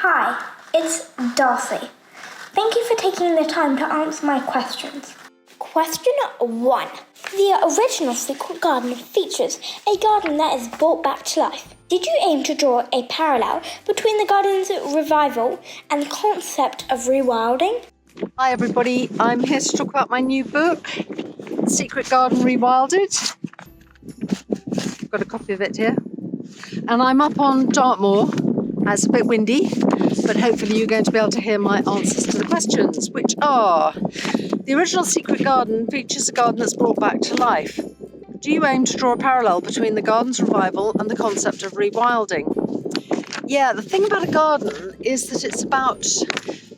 Hi, it's Darcey. Thank you for taking the time to answer my questions. Question 1. The original Secret Garden features a garden that is brought back to life. Did you aim to draw a parallel between the garden's revival and the concept of rewilding? Hi everybody, I'm here to talk about my new book, Secret Garden Rewilded. I've got a copy of it here. And I'm up on Dartmoor. It's a bit windy, but hopefully you're going to be able to hear my answers to the questions, which are: the original Secret Garden features a garden that's brought back to life. Do you aim to draw a parallel between the garden's revival and the concept of rewilding? Yeah, the thing about a garden is that it's about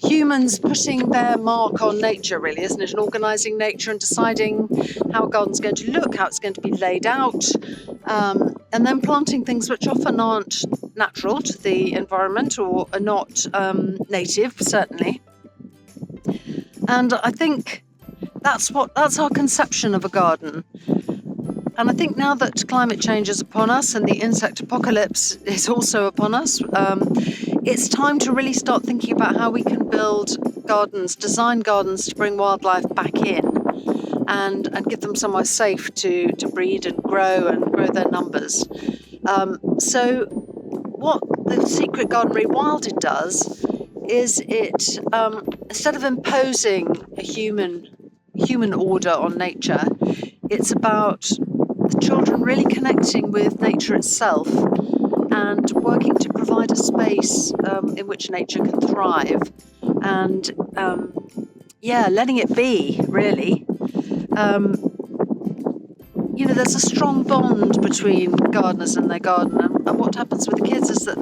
humans putting their mark on nature, really, isn't it? And organising nature and deciding how a garden's going to look, how it's going to be laid out, and then planting things which often aren't natural to the environment or are not native, certainly. And I think that's our conception of a garden. And I think now that climate change is upon us and the insect apocalypse is also upon us, it's time to really start thinking about how we can build gardens, design gardens to bring wildlife back in and give them somewhere safe to breed and grow their numbers. So what the Secret Garden Rewilded does is it, instead of imposing a human order on nature, it's about the children really connecting with nature itself and working to provide a space in which nature can thrive and letting it be, really. There's a strong bond between gardeners and their garden, and what happens with the kids is that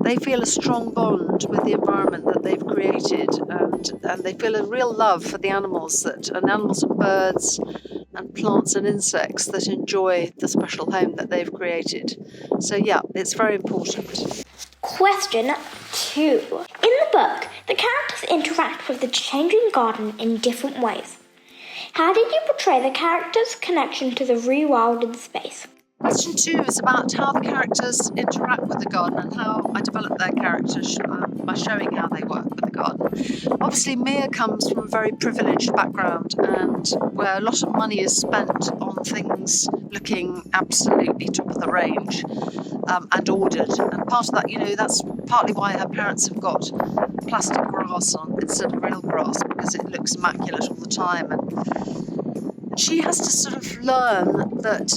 they feel a strong bond with the environment that they've created, and they feel a real love for the animals and birds and plants and insects that enjoy the special home that they've created. So yeah, it's very important. Question 2. In the book, the characters interact with the changing garden in different ways. How did you portray the characters' connection to the rewilded space? Question 2 is about how the characters interact with the garden and how I develop their characters by showing how they work with the garden. Obviously, Mia comes from a very privileged background and where a lot of money is spent on things looking absolutely top of the range and ordered. And part of that, that's partly why her parents have got plastic grass on instead of real grass, because it looks immaculate all the time. And she has to sort of learn that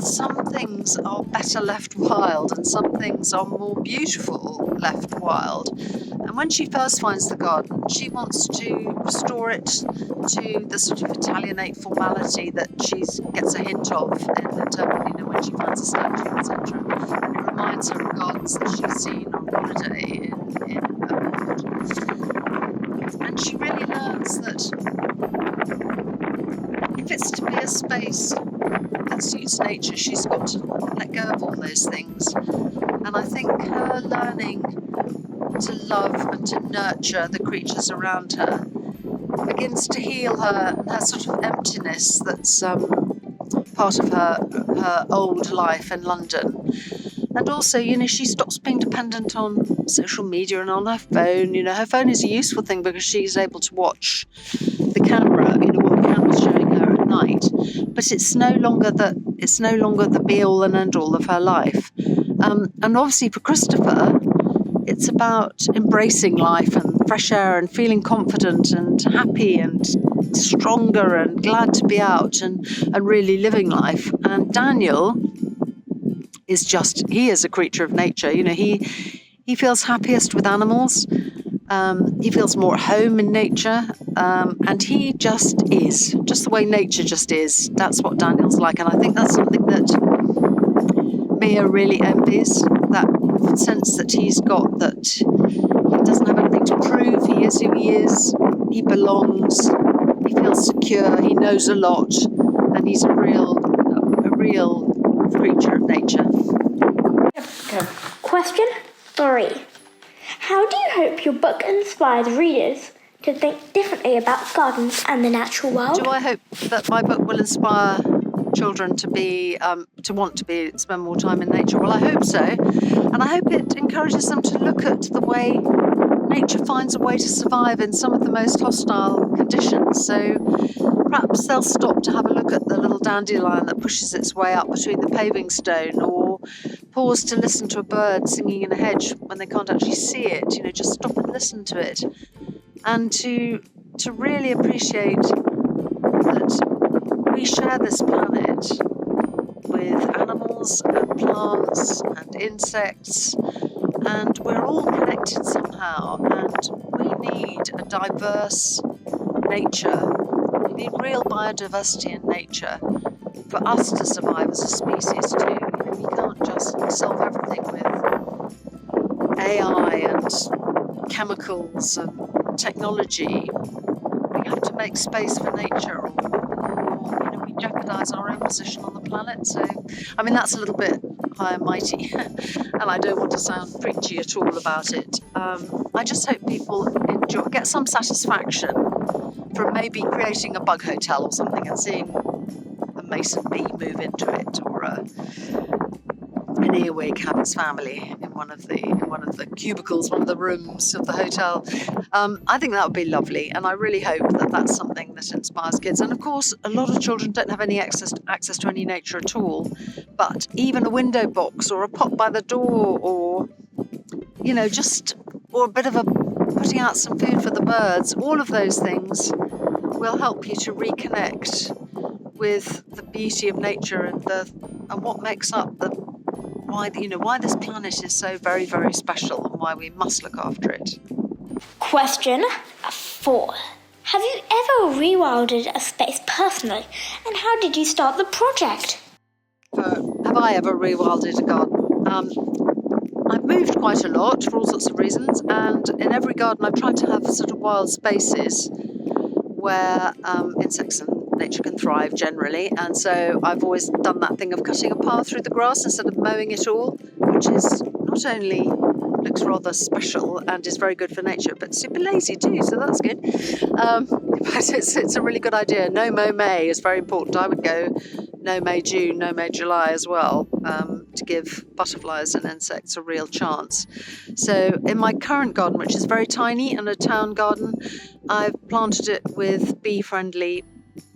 some things are better left wild and some things are more beautiful left wild. And when she first finds the garden, she wants to restore it to the sort of Italianate formality that she gets a hint of in terms, when she finds a statue, etc. It reminds her of gardens that she's seen on holiday in and she really learns that if it's to be a space that suits nature, she's got to let go of all those things. And I think her learning to love and to nurture the creatures around her begins to heal her sort of emptiness that's part of her old life in London. And also, she stops being dependent on social media and on her phone. Her phone is a useful thing because she's able to watch the camera, what the camera's showing her at night. But it's no longer the be-all and end-all of her life. And obviously for Christopher, it's about embracing life and fresh air and feeling confident and happy and stronger and glad to be out and really living life. And Daniel he is a creature of nature. He feels happiest with animals. He feels more at home in nature. And he just is, just the way nature just is. That's what Daniel's like. And I think that's something that Mia really envies, that sense that he's got, that he doesn't have anything to prove. He is who he is. He belongs. He feels secure. He knows a lot. And he's a real creature of nature. Question 3. How do you hope your book inspires readers to think differently about gardens and the natural world? Do I hope that my book will inspire children to be to want to spend more time in nature? Well, I hope so, and I hope it encourages them to look at the way nature finds a way to survive in some of the most hostile conditions. So perhaps they'll stop to have a look at the little dandelion that pushes its way up between the paving stone, or pause to listen to a bird singing in a hedge when they can't actually see it. Just stop and listen to it, and to really appreciate that we share this planet with animals and plants and insects, and we're all connected somehow, and we need a diverse nature. We need real biodiversity in nature for us to survive as a species too. We can't just solve everything with AI and chemicals and technology. We have to make space for nature, or we jeopardise our own position on the planet. So, that's a little bit high and mighty, and I don't want to sound preachy at all about it. I just hope people get some satisfaction from maybe creating a bug hotel or something and seeing a mason bee move into it, or an earwig have its family in one of the cubicles, one of the rooms of the hotel. I think that would be lovely, and I really hope that that's something that inspires kids. And of course, a lot of children don't have any access to any nature at all, but even a window box or a pot by the door, or or a bit of putting out some food for the birds, all of those things will help you to reconnect with the beauty of nature and what makes up why this planet is so very, very special, and why we must look after it. Question 4. Have you ever rewilded a space personally, and how did you start the project? Have I ever rewilded a garden? I've moved quite a lot for all sorts of reasons, and in every garden I've tried to have sort of wild spaces where insects and nature can thrive generally, and so I've always done that thing of cutting a path through the grass instead of mowing it all, which is not only looks rather special and is very good for nature, but super lazy too, so that's good. But it's a really good idea. No mow May is very important. I would go no May June, no May July as well, to give butterflies and insects a real chance. So in my current garden, which is very tiny and a town garden, I've planted it with bee-friendly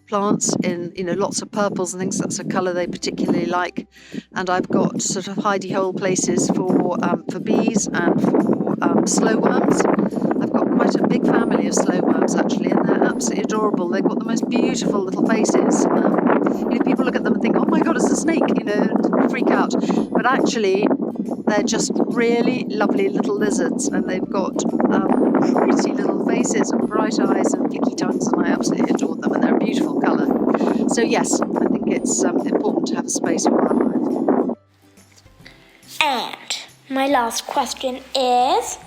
plants in lots of purples and things. That's a colour they particularly like, and I've got sort of hidey hole places for bees and for slow worms. I've got quite a big family of slow worms actually, and they're absolutely adorable. They've got the most beautiful little faces. People look at them and think, oh my god, it's a snake, and freak out, but actually they're just really lovely little lizards, and they've got pretty little faces and bright eyes and flicky tongues, and I absolutely adore them, and they're a beautiful colour. So yes, I think it's important to have a space for wildlife. And my last question is,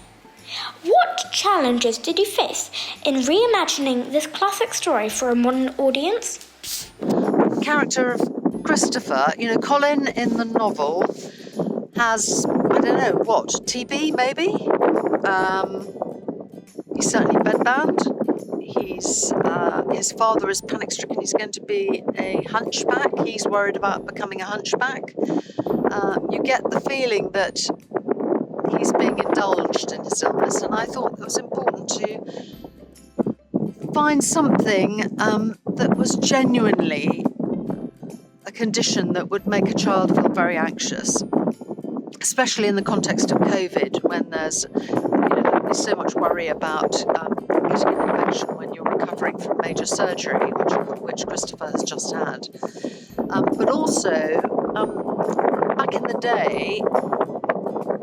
what challenges did you face in reimagining this classic story for a modern audience? The character of Christopher, Colin in the novel has, I don't know, what, TB maybe? He's certainly bedbound. His father is panic-stricken. He's going to be a hunchback. He's worried about becoming a hunchback. You get the feeling that he's being indulged in his illness, and I thought it was important to find something that was genuinely a condition that would make a child feel very anxious, especially in the context of COVID, when there's so much worry about getting an infection when you're recovering from major surgery, which Christopher has just had. But also, back in the day,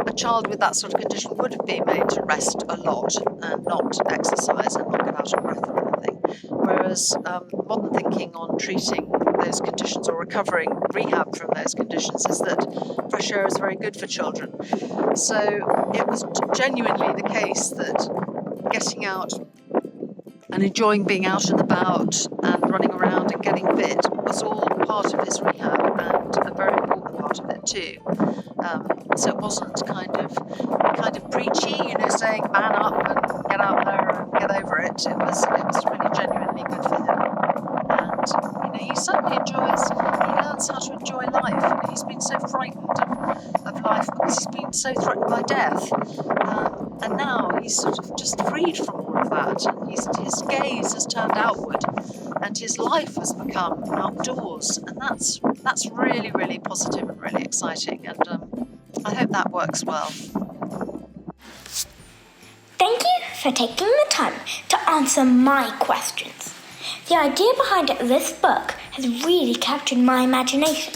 a child with that sort of condition would have been made to rest a lot and not exercise and not get out of breath or anything. Whereas modern thinking on treating those conditions or recovering rehab from those conditions is that fresh air is very good for children. So it was genuinely the case that getting out and enjoying being out and about and running around and getting fit was all part of his rehab, and a very important part of it too. So it wasn't kind of preachy, saying man up and get out there and get over it. It was really genuinely good for him, and he certainly he of life because he's been so threatened by death. And now he's sort of just freed from all of that. And his gaze has turned outward and his life has become outdoors. And that's really, really positive and really exciting. And I hope that works well. Thank you for taking the time to answer my questions. The idea behind this book has really captured my imagination.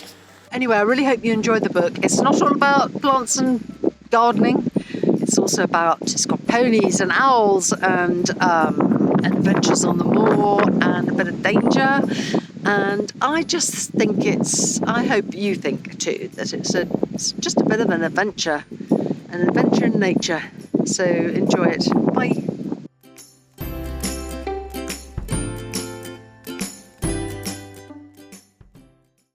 Anyway, I really hope you enjoyed the book. It's not all about plants and gardening. It's also it's got ponies and owls and adventures on the moor and a bit of danger. And I just think I hope you think too, that it's just a bit of an adventure in nature. So enjoy it. Bye.